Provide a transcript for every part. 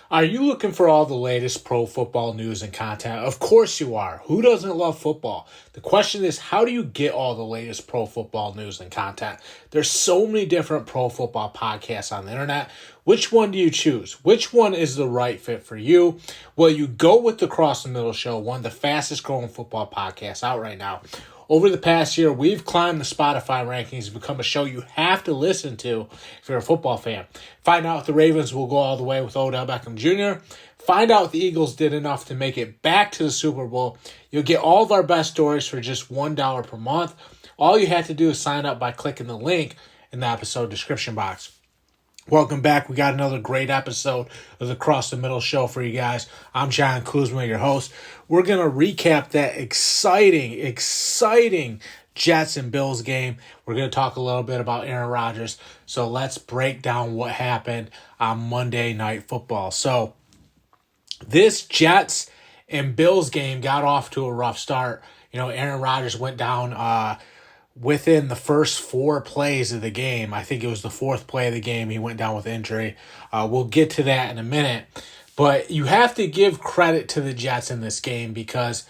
Are you looking for all the latest pro football news and content? Of course you are. Who doesn't love football? The question is, how do you get all the latest pro football news and content? There's so many different pro football podcasts on the internet. Which one do you choose? Which one is the right fit for you? Well, you go with the Cross the Middle Show, one of the fastest growing football podcasts out right now. Over the past year, we've climbed the Spotify rankings and become a show you have to listen to if you're a football fan. Find out if the Ravens will go all the way with Odell Beckham Jr. Find out if the Eagles did enough to make it back to the Super Bowl. You'll get all of our best stories for just $1 per month. All you have to do is sign up by clicking the link in the episode description box. Welcome back. We got another great episode of the Cross the Middle Show for you guys. I'm John Kuzma, your host. We're going to recap that exciting Jets and Bills game. We're going to talk a little bit about Aaron Rodgers. So let's break down what happened on Monday Night Football. So this Jets and Bills game got off to a rough start. You know, Aaron Rodgers went down within the first 4 plays of the game. I think it was the 4th play of the game. He went down with injury. We'll get to that in a minute. But you have to give credit to the Jets in this game because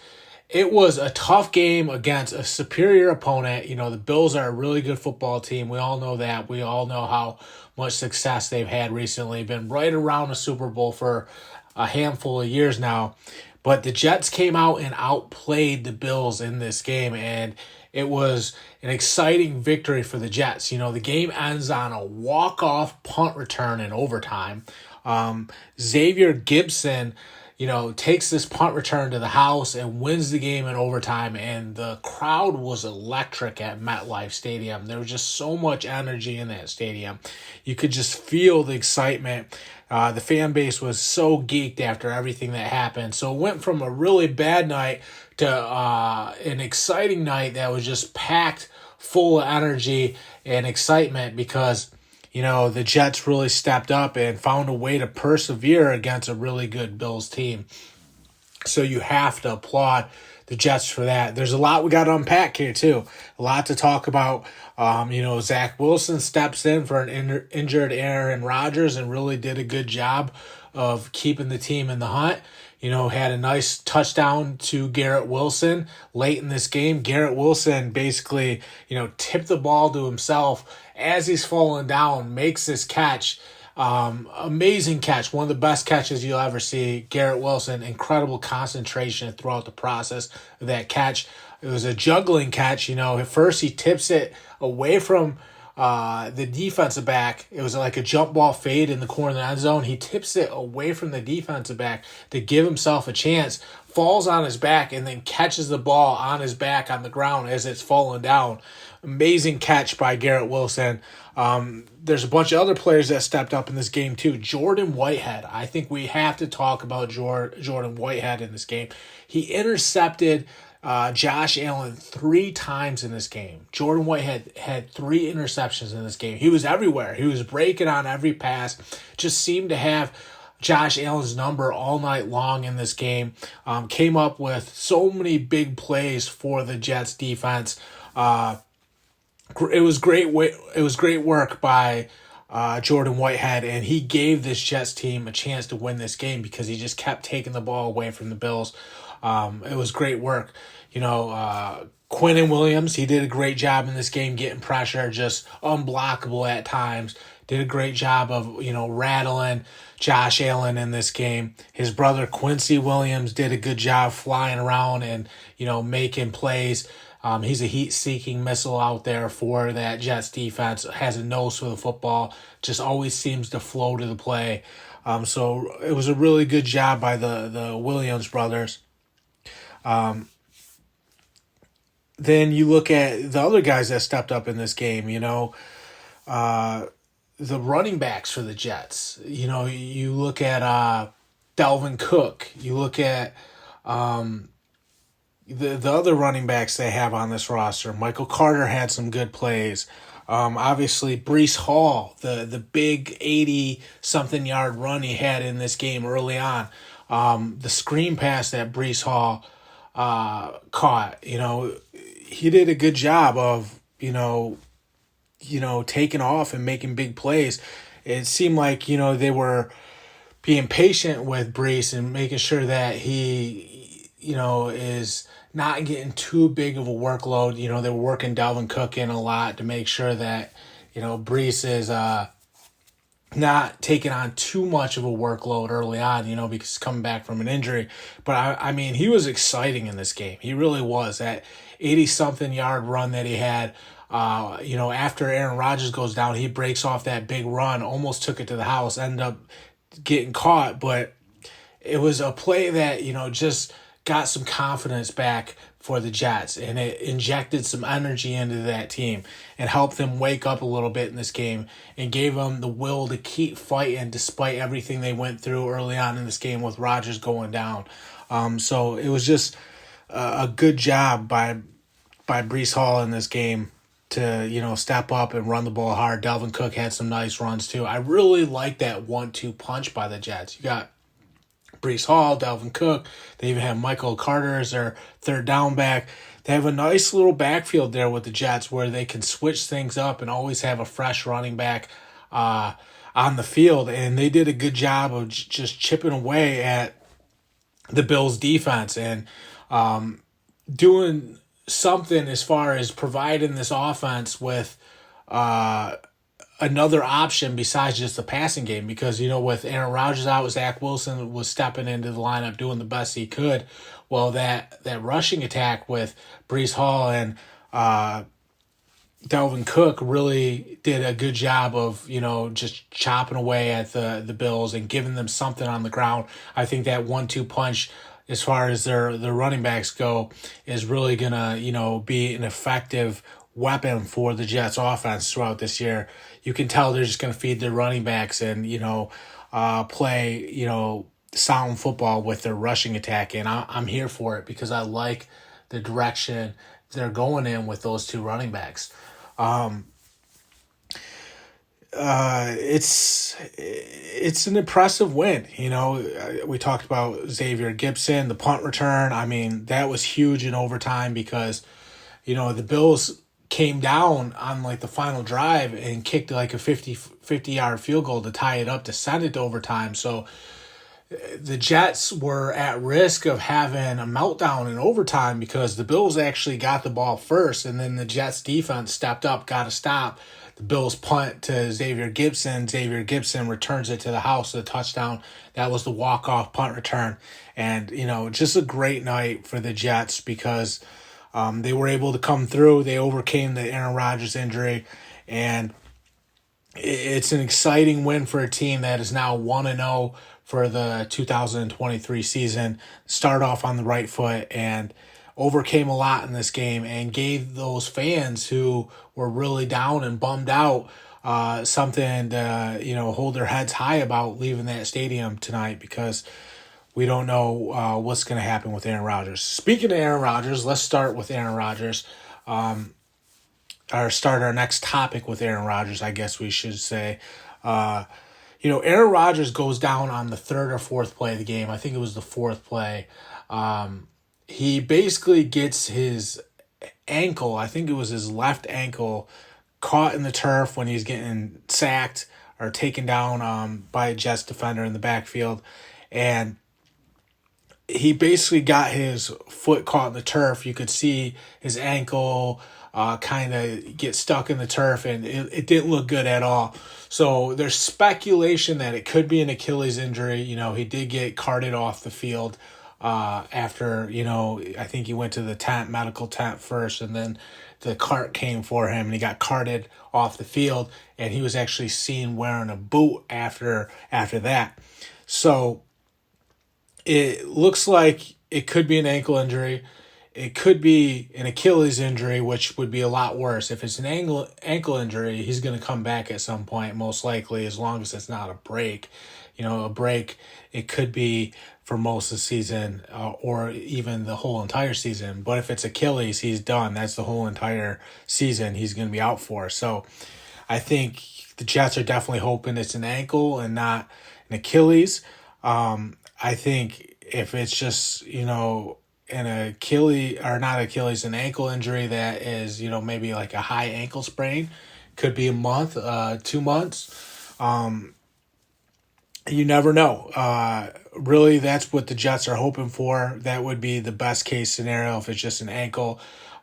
it was a tough game against a superior opponent. You know, the Bills are a really good football team. We all know that. We all know how much success they've had recently. Been right around the Super Bowl for a handful of years now. But the Jets came out and outplayed the Bills in this game, and it was an exciting victory for the Jets. You know, the game ends on a walk-off punt return in overtime. Xavier Gibson, you know, takes this punt return to the house and wins the game in overtime, and the crowd was electric at MetLife Stadium. There was just so much energy in that stadium. You could just feel the excitement. The fan base was so geeked after everything that happened. So it went from a really bad night to an exciting night that was just packed full of energy and excitement because, you know, the Jets really stepped up and found a way to persevere against a really good Bills team. So you have to applaud the Jets for that. There's a lot we got to unpack here, too. A lot to talk about. You know, Zach Wilson steps in for an injured Aaron Rodgers and really did a good job of keeping the team in the hunt. You know, had a nice touchdown to Garrett Wilson late in this game. Garrett Wilson basically, you know, tipped the ball to himself as he's falling down, makes this catch. Amazing catch. One of the best catches you'll ever see. Garrett Wilson, incredible concentration throughout the process of that catch. It was a juggling catch. You know, at first he tips it away from the defensive back. It was like a jump ball fade in the corner of the end zone. He tips it away from the defensive back to give himself a chance, falls on his back, and then catches the ball on his back on the ground as it's falling down. Amazing catch by Garrett Wilson. There's a bunch of other players that stepped up in this game too. Jordan Whitehead. I think we have to talk about Jordan Whitehead in this game. He intercepted Josh Allen 3 times in this game. Jordan Whitehead had 3 interceptions in this game. He was everywhere. He was breaking on every pass. Just seemed to have Josh Allen's number all night long in this game. Came up with so many big plays for the Jets defense. It was great. It was great work by Jordan Whitehead, and he gave this Jets team a chance to win this game because he just kept taking the ball away from the Bills. It was great work. You know, Quinnen Williams, he did a great job in this game getting pressure, just unblockable at times. Did a great job of, you know, rattling Josh Allen in this game. His brother Quincy Williams did a good job flying around and, you know, making plays. He's a heat-seeking missile out there for that Jets defense. Has a nose for the football. Just always seems to flow to the play. So it was a really good job by the Williams brothers. Then you look at the other guys that stepped up in this game, you know, the running backs for the Jets. You know, you look at Dalvin Cook. You look at the other running backs they have on this roster. Michael Carter had some good plays. Obviously, Breece Hall, the big 80-something yard run he had in this game early on. The screen pass that Breece Hall caught, you know, he did a good job of, taking off and making big plays. It seemed like, they were being patient with Brees and making sure that he, is not getting too big of a workload. They were working Dalvin Cook in a lot to make sure that, Brees is not taking on too much of a workload early on, because he's coming back from an injury. But I mean, he was exciting in this game. He really was. That 80-something yard run that he had, after Aaron Rodgers goes down, he breaks off that big run, almost took it to the house, ended up getting caught. But it was a play that, just got some confidence back for the Jets, and it injected some energy into that team and helped them wake up a little bit in this game and gave them the will to keep fighting despite everything they went through early on in this game with Rodgers going down. So it was just a good job by Brees Hall in this game to, step up and run the ball hard. Dalvin Cook had some nice runs too. I really like that 1-2 punch by the Jets. You got Brees Hall, Dalvin Cook. They even have Michael Carter as their third down back. They have a nice little backfield there with the Jets where they can switch things up and always have a fresh running back on the field. And they did a good job of just chipping away at the Bills' defense and doing something as far as providing this offense with another option besides just the passing game, because with Aaron Rodgers out, Zach Wilson was stepping into the lineup doing the best he could. Well, that rushing attack with Brees Hall and Dalvin Cook really did a good job of just chopping away at the Bills and giving them something on the ground. I think that 1-2 punch, as far as their running backs go, is really gonna be an effective weapon for the Jets offense throughout this year. You can tell they're just going to feed their running backs and, play, sound football with their rushing attack. And I'm here for it because I like the direction they're going in with those two running backs. It's an impressive win. We talked about Xavier Gibson, the punt return. I mean, that was huge in overtime because, the Bills came down on like the final drive and kicked like a 50-yard field goal to tie it up to send it to overtime. So the Jets were at risk of having a meltdown in overtime because the Bills actually got the ball first, and then the Jets defense stepped up, got a stop. The Bills punt to Xavier Gibson. Xavier Gibson returns it to the house, the touchdown. That was the walk-off punt return. And, just a great night for the Jets because they were able to come through. They overcame the Aaron Rodgers injury, and it's an exciting win for a team that is now 1-0 for the 2023 season. Start off on the right foot and overcame a lot in this game and gave those fans who were really down and bummed out something to hold their heads high about leaving that stadium tonight, because we don't know what's going to happen with Aaron Rodgers. Speaking of Aaron Rodgers, let's start with Aaron Rodgers. Or start our next topic with Aaron Rodgers, I guess we should say. Aaron Rodgers goes down on the third or fourth play of the game. I think it was the fourth play. He basically gets his ankle, I think it was his left ankle, caught in the turf when he's getting sacked or taken down by a Jets defender in the backfield. And he basically got his foot caught in the turf. You could see his ankle kind of get stuck in the turf, and it didn't look good at all. So there's speculation that it could be an Achilles injury. He did get carted off the field after, I think he went to the medical tent first, and then the cart came for him, and he got carted off the field, and he was actually seen wearing a boot after that. So it looks like it could be an ankle injury. It could be an Achilles injury, which would be a lot worse. If it's an ankle injury, he's going to come back at some point, most likely, as long as it's not a break. A break, it could be for most of the season or even the whole entire season. But if it's Achilles, he's done. That's the whole entire season he's going to be out for. So I think the Jets are definitely hoping it's an ankle and not an Achilles. I think if it's just, an Achilles, or not Achilles, an ankle injury that is, maybe like a high ankle sprain, could be a month, 2 months. you never know. Really, that's what the Jets are hoping for. That would be the best case scenario if it's just an ankle,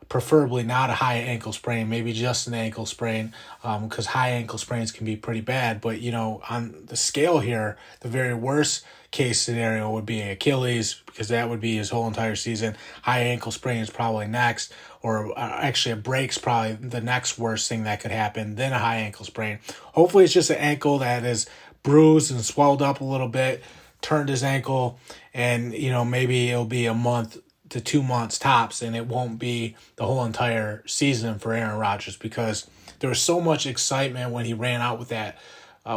preferably not a high ankle sprain, maybe just an ankle sprain, because high ankle sprains can be pretty bad. But, on the scale here, the very worst case scenario would be Achilles, because that would be his whole entire season. High ankle sprain is probably next, or actually a break's probably the next worst thing that could happen, then a high ankle sprain. Hopefully it's just an ankle that is bruised and swelled up a little bit, turned his ankle, and maybe it'll be a month to 2 months tops, and it won't be the whole entire season for Aaron Rodgers, because there was so much excitement when he ran out with that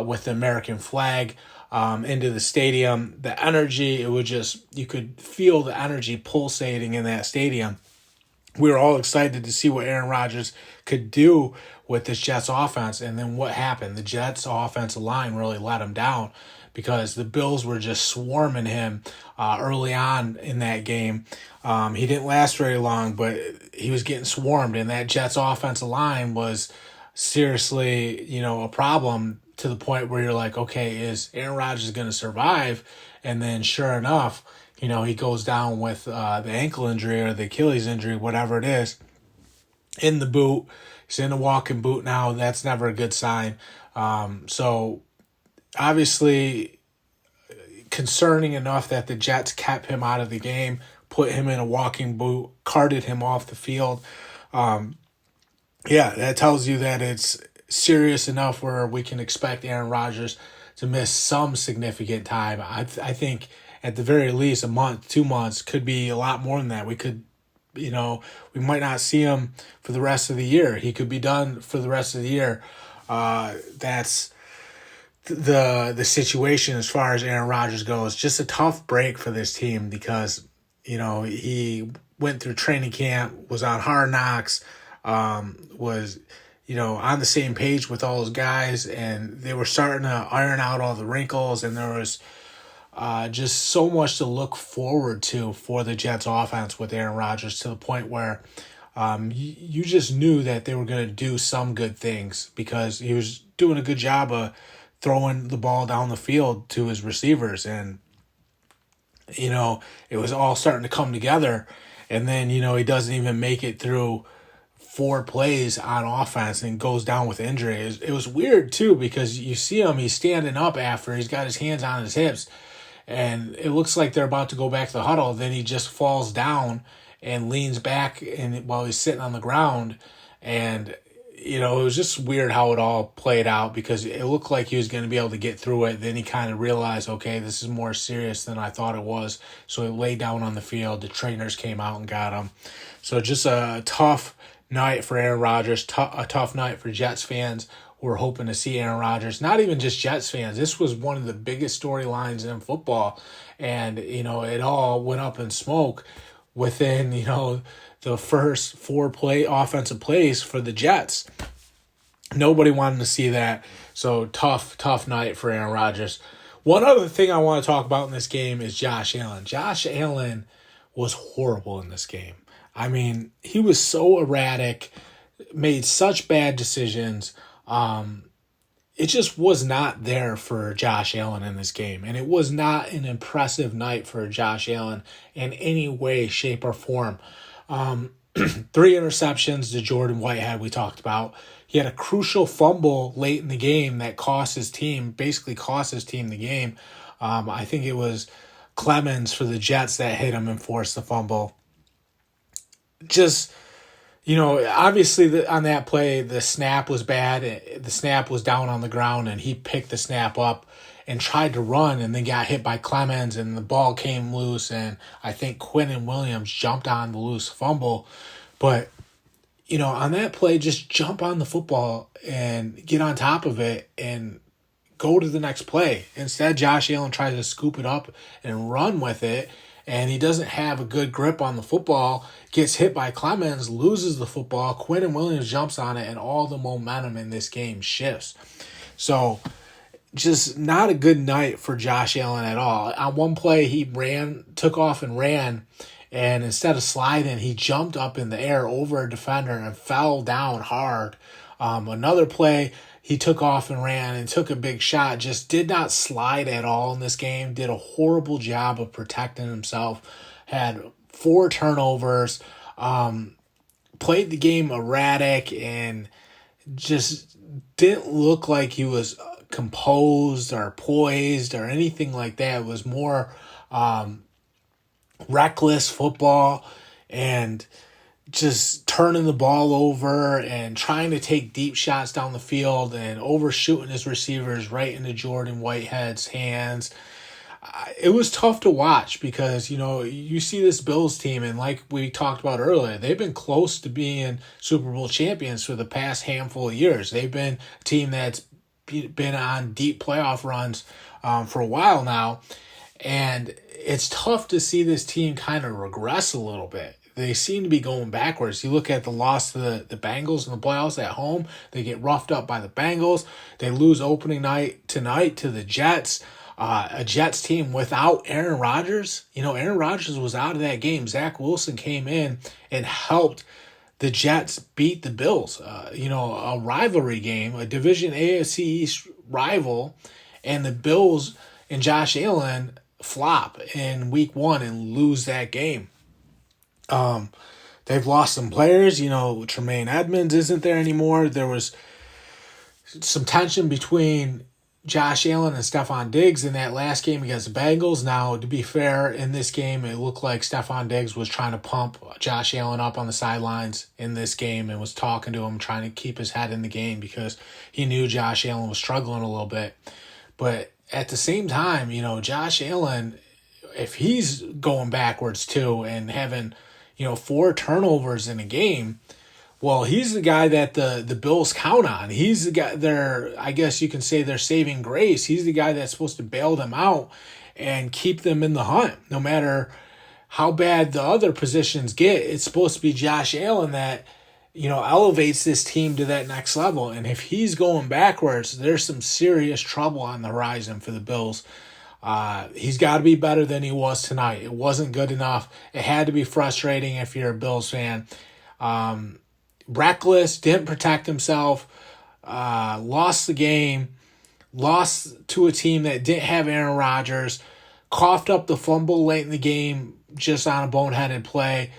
with the American flag into the stadium. The energy, it would just, you could feel the energy pulsating in that stadium. We were all excited to see what Aaron Rodgers could do with this Jets offense. And then what happened? The Jets offensive line really let him down, because the Bills were just swarming him early on in that game. He didn't last very long, but he was getting swarmed, and that Jets offensive line was seriously, a problem, to the point where you're like, okay, is Aaron Rodgers going to survive? And then sure enough, he goes down with the ankle injury or the Achilles injury, whatever it is, in the boot. He's in a walking boot now. That's never a good sign. So obviously concerning enough that the Jets kept him out of the game, put him in a walking boot, carted him off the field. That tells you that it's serious enough where we can expect Aaron Rodgers to miss some significant time. I think at the very least a month, 2 months, could be a lot more than that. We could, we might not see him for the rest of the year. He could be done for the rest of the year. That's the situation as far as Aaron Rodgers goes. Just a tough break for this team, because, he went through training camp, was on Hard Knocks, was on the same page with all those guys, and they were starting to iron out all the wrinkles, and there was just so much to look forward to for the Jets offense with Aaron Rodgers, to the point where you just knew that they were going to do some good things, because he was doing a good job of throwing the ball down the field to his receivers, and it was all starting to come together. And then he doesn't even make it through 4 plays on offense and goes down with injury. It was weird too, because you see him, he's standing up after, he's got his hands on his hips, and it looks like they're about to go back to the huddle. Then he just falls down and leans back, and while he's sitting on the ground, and it was just weird how it all played out, because it looked like he was going to be able to get through it. Then he kind of realized, okay, this is more serious than I thought it was. So he laid down on the field. The trainers came out and got him. So just a tough night for Aaron Rodgers, a tough night for Jets fans who were hoping to see Aaron Rodgers. Not even just Jets fans. This was one of the biggest storylines in football. And, it all went up in smoke within, the first 4 offensive plays for the Jets. Nobody wanted to see that. So tough night for Aaron Rodgers. One other thing I want to talk about in this game is Josh Allen. Josh Allen was horrible in this game. I mean, he was so erratic, made such bad decisions. It just was not there for Josh Allen in this game. And it was not an impressive night for Josh Allen in any way, shape, or form. 3 interceptions to Jordan Whitehead, we talked about. He had a crucial fumble late in the game that cost his team the game. I think it was Clemens for the Jets that hit him and forced the fumble. Just, obviously on that play, the snap was bad. The snap was down on the ground, and he picked the snap up and tried to run, and then got hit by Clemens, and the ball came loose, and I think Quinnen Williams jumped on the loose fumble. But, on that play, just jump on the football and get on top of it and go to the next play. Instead, Josh Allen tries to scoop it up and run with it, and he doesn't have a good grip on the football, gets hit by Clemens, loses the football, Quinnen Williams jumps on it, and all the momentum in this game shifts. So, just not a good night for Josh Allen at all. On one play, he took off and ran, and instead of sliding, he jumped up in the air over a defender and fell down hard. Another play, he took off and ran and took a big shot. Just did not slide at all in this game. Did a horrible job of protecting himself. Had 4 turnovers. Played the game erratic and just didn't look like he was composed or poised or anything like that. It was more reckless football and just turning the ball over and trying to take deep shots down the field and overshooting his receivers right into Jordan Whitehead's hands. It was tough to watch because, you see this Bills team, and like we talked about earlier, they've been close to being Super Bowl champions for the past handful of years. They've been a team that's been on deep playoff runs for a while now, and it's tough to see this team kind of regress a little bit. They seem to be going backwards. You look at the loss to the Bengals in the playoffs at home. They get roughed up by the Bengals. They lose opening night tonight to the Jets. A Jets team without Aaron Rodgers. Aaron Rodgers was out of that game. Zach Wilson came in and helped the Jets beat the Bills. A rivalry game, a Division AFC East rival, and the Bills and Josh Allen flop in week 1 and lose that game. They've lost some players. Tremaine Edmonds isn't there anymore. There was some tension between Josh Allen and Stephon Diggs in that last game against the Bengals. Now, to be fair, in this game, it looked like Stephon Diggs was trying to pump Josh Allen up on the sidelines in this game and was talking to him, trying to keep his head in the game because he knew Josh Allen was struggling a little bit. But at the same time, Josh Allen, if he's going backwards too and having, 4 turnovers in a game, well, he's the guy that the Bills count on. He's the guy I guess you can say they're saving grace. He's the guy that's supposed to bail them out and keep them in the hunt. No matter how bad the other positions get, it's supposed to be Josh Allen that, elevates this team to that next level. And if he's going backwards, there's some serious trouble on the horizon for the Bills. He's got to be better than he was tonight. It wasn't good enough. It had to be frustrating if you're a Bills fan. Reckless, didn't protect himself, lost the game, lost to a team that didn't have Aaron Rodgers, coughed up the fumble late in the game just on a boneheaded play,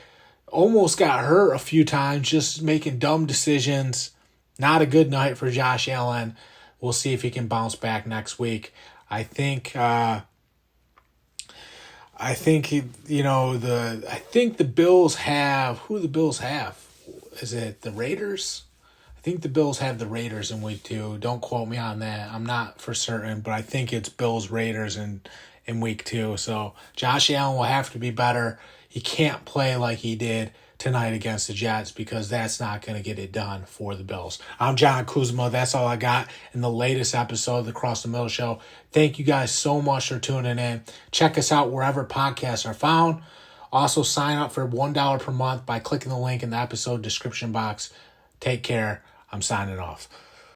almost got hurt a few times just making dumb decisions. Not a good night for Josh Allen. We'll see if he can bounce back next week. I think the Bills have, who the Bills have? Is it the Raiders? I think the Bills have the Raiders in week 2. Don't quote me on that. I'm not for certain, but I think it's Bills Raiders in week 2. So Josh Allen will have to be better. He can't play like he did tonight against the Jets because that's not going to get it done for the Bills. I'm John Kuzma. That's all I got in the latest episode of the Cross the Middle Show. Thank you guys so much for tuning in. Check us out wherever podcasts are found. Also, sign up for $1 per month by clicking the link in the episode description box. Take care. I'm signing off.